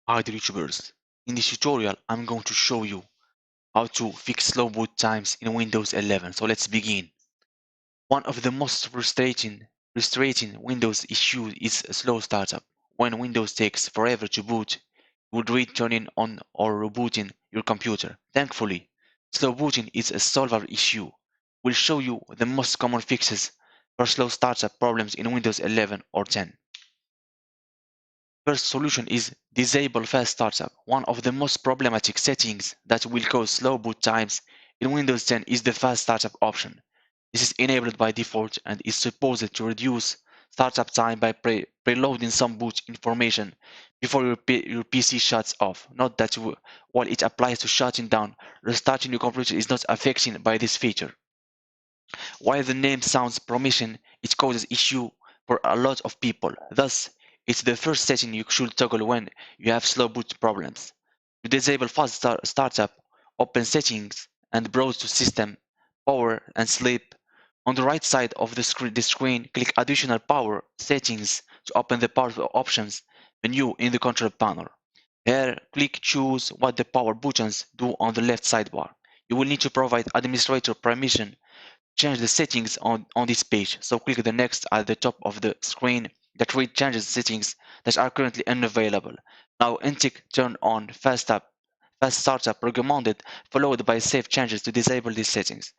Hi dear YouTubers, in this tutorial I'm going to show you how to fix slow boot times in Windows 11. So let's begin. One of the most frustrating Windows issues is a slow startup. When Windows takes forever to boot, you would read turning on or rebooting your computer. Thankfully, slow booting is a solvable issue. We'll show you the most common fixes for slow startup problems in Windows 11 or 10. First solution is disable fast startup. One of the most problematic settings that will cause slow boot times in Windows 10 is the fast startup option. This is enabled by default and is supposed to reduce startup time by preloading some boot information before your PC shuts off. Note that while it applies to shutting down, restarting your computer is not affected by this feature. While the name sounds promising, it causes issue for a lot of people. Thus, it's the first setting you should toggle when you have slow boot problems. To disable fast startup, open Settings and browse to System, Power and Sleep. On the right side of the screen, click Additional Power Settings to open the Power Options menu in the control panel. Here, click Choose what the power buttons do on the left sidebar. You will need to provide administrator permission change the settings on this page. So click the next at the top of the screen that changes settings that are currently unavailable. Now untick turn on fast startup recommended followed by save changes to disable these settings.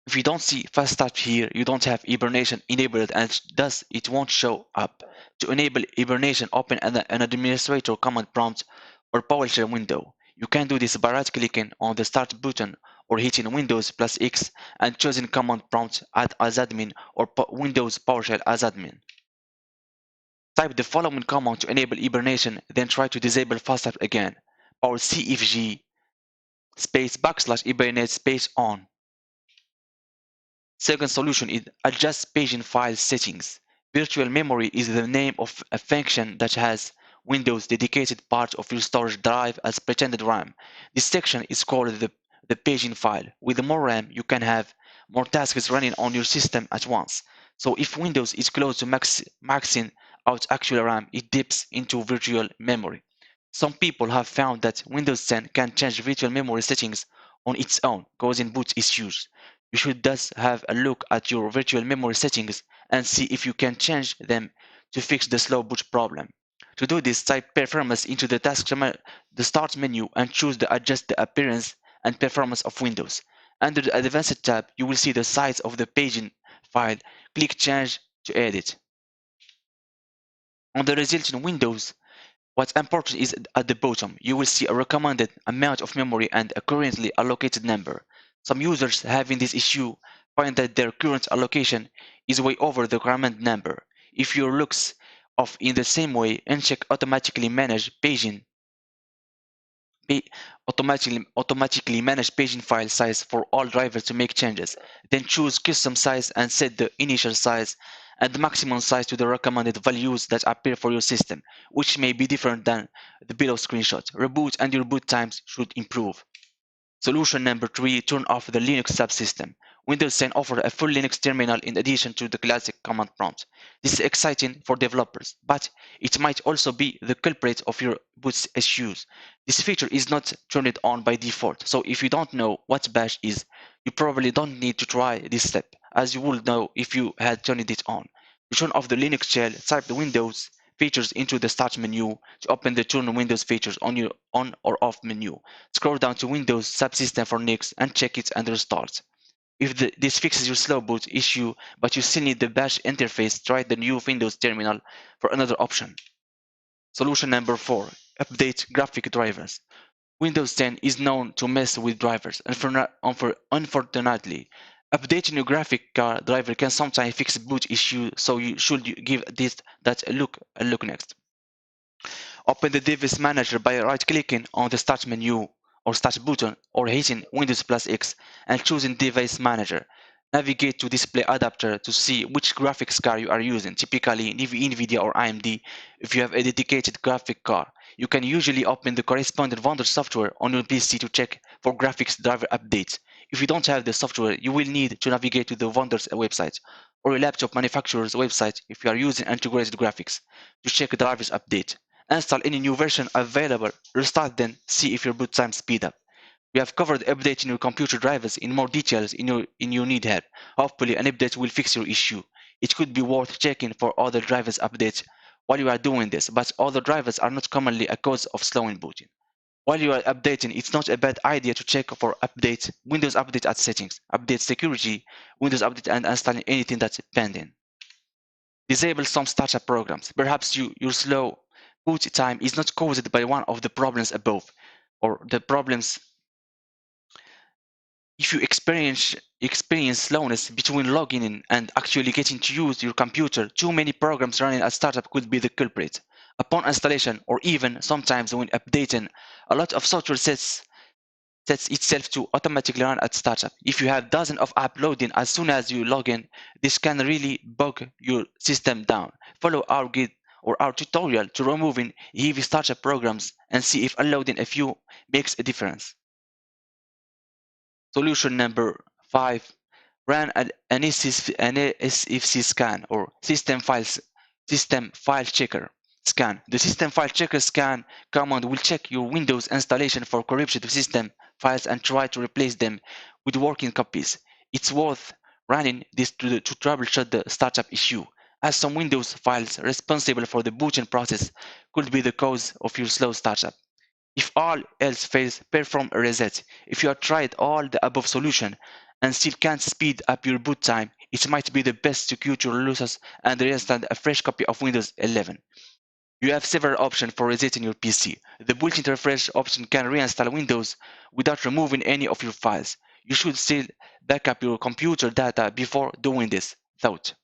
If you don't see fast start here, you don't have hibernation enabled and thus it won't show up. To enable hibernation, open an administrator command prompt or PowerShell window. You can do this by right-clicking on the Start button or hitting Windows plus X and choosing Command Prompt as admin or Windows PowerShell as admin. Type the following command to enable hibernation, then try to disable FastStart again. Or CFG space / hibernate space on. Second solution is adjust paging file settings. Virtual memory is the name of a function that has Windows dedicated part of your storage drive as pretended RAM. This section is called the paging file. With more RAM, you can have more tasks running on your system at once. So if Windows is close to maxing out actual RAM, it dips into virtual memory. Some people have found that Windows 10 can change virtual memory settings on its own, causing boot issues. You should thus have a look at your virtual memory settings and see if you can change them to fix the slow boot problem. To do this, type performance into the start menu and choose the adjust the appearance and performance of Windows. Under the advanced tab, you will see the size of the paging file. Click change to edit. On the resulting windows, what's important is at the bottom, you will see a recommended amount of memory and a currently allocated number. Some users having this issue find that their current allocation is way over the recommended number. If your looks off in the same way, uncheck automatically manage paging automatically manage paging file size for all drivers to make changes. Then choose custom size and set the initial size and the maximum size to the recommended values that appear for your system, which may be different than the below screenshot. Reboot and your boot times should improve. Solution number 3, turn off the Linux subsystem. Windows 10 offers a full Linux terminal in addition to the classic command prompt. This is exciting for developers, but it might also be the culprit of your boot issues. This feature is not turned on by default, so if you don't know what bash is, you probably don't need to try this step, as you would know if you had turned it on. To turn off the Linux shell, type the Windows features into the start menu to open the turn Windows features on your on or off menu. Scroll down to Windows subsystem for Linux and check it and restart. If this fixes your slow boot issue but you still need the bash interface, try the new Windows terminal for another option. Solution number 4, update graphic drivers. Windows 10 is known to mess with drivers, and unfortunately, updating your graphic card driver can sometimes fix boot issue, so you should give that a look next. Open the device manager by right-clicking on the start menu or start button or hitting Windows plus X and choosing device manager. Navigate to display adapter to see which graphics card you are using, typically NVIDIA or AMD. If you have a dedicated graphic card, you can usually open the corresponding vendor software on your PC to check for graphics driver updates. If you don't have the software, you will need to navigate to the vendor's website or a laptop manufacturer's website if you are using integrated graphics to check drivers update. Install any new version available, restart then see if your boot time speed up. We have covered updating your computer drivers in more details in your need help. Hopefully an update will fix your issue. It could be worth checking for other drivers updates while you are doing this, but other drivers are not commonly a cause of slowing booting. While you are updating, it's not a bad idea to check for updates, Windows Update at settings, update security, Windows Update and installing anything that's pending. Disable some startup programs. Perhaps your slow boot time is not caused by one of the problems above, or the problems. If you experience slowness between logging in and actually getting to use your computer, too many programs running at startup could be the culprit. Upon installation, or even sometimes when updating, a lot of software sets itself to automatically run at startup. If you have dozens of apps loading as soon as you log in, this can really bog your system down. Follow our guide or our tutorial to removing heavy startup programs and see if unloading a few makes a difference. Solution number 5. Run an SFC scan or system file checker scan. The system file checker scan command will check your Windows installation for corrupted system files and try to replace them with working copies. It's worth running this to troubleshoot the startup issue, as some Windows files responsible for the booting process could be the cause of your slow startup. If all else fails, perform a reset. If you have tried all the above solutions and still can't speed up your boot time, it might be the best to queue your losses and reinstall a fresh copy of Windows 11. You have several options for resetting your PC. The built-in refresh option can reinstall Windows without removing any of your files. You should still back up your computer data before doing this. Thought.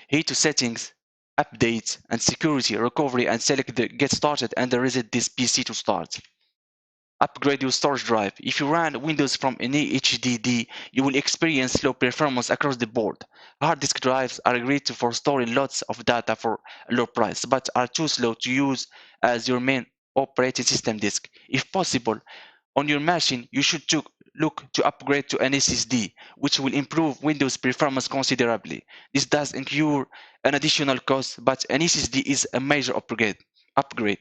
Head to Settings, Updates, and Security Recovery and select the Get Started and reset this PC to start. Upgrade your storage drive. If you run Windows from an HDD, you will experience slow performance across the board. Hard disk drives are great for storing lots of data for a low price, but are too slow to use as your main operating system disk. If possible, on your machine, you should look to upgrade to an SSD, which will improve Windows performance considerably. This does incur an additional cost, but an SSD is a major upgrade.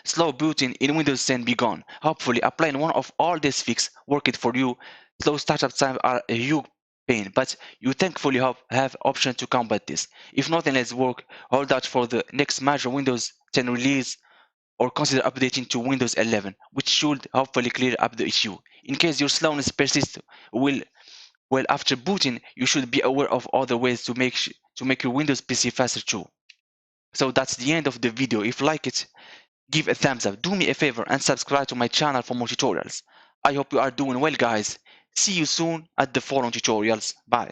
Slow booting in Windows 10 be gone. Hopefully, applying one of all these fixes worked for you. Slow startup time are a huge pain, but you thankfully have options to combat this. If nothing else work, hold out for the next major Windows 10 release or consider updating to Windows 11, which should hopefully clear up the issue. In case your slowness persists, well after booting, you should be aware of other ways to make your Windows PC faster too. So that's the end of the video. If you like it, give a thumbs up, do me a favor and subscribe to my channel for more tutorials. I hope you are doing well guys. See you soon at the following tutorials. Bye.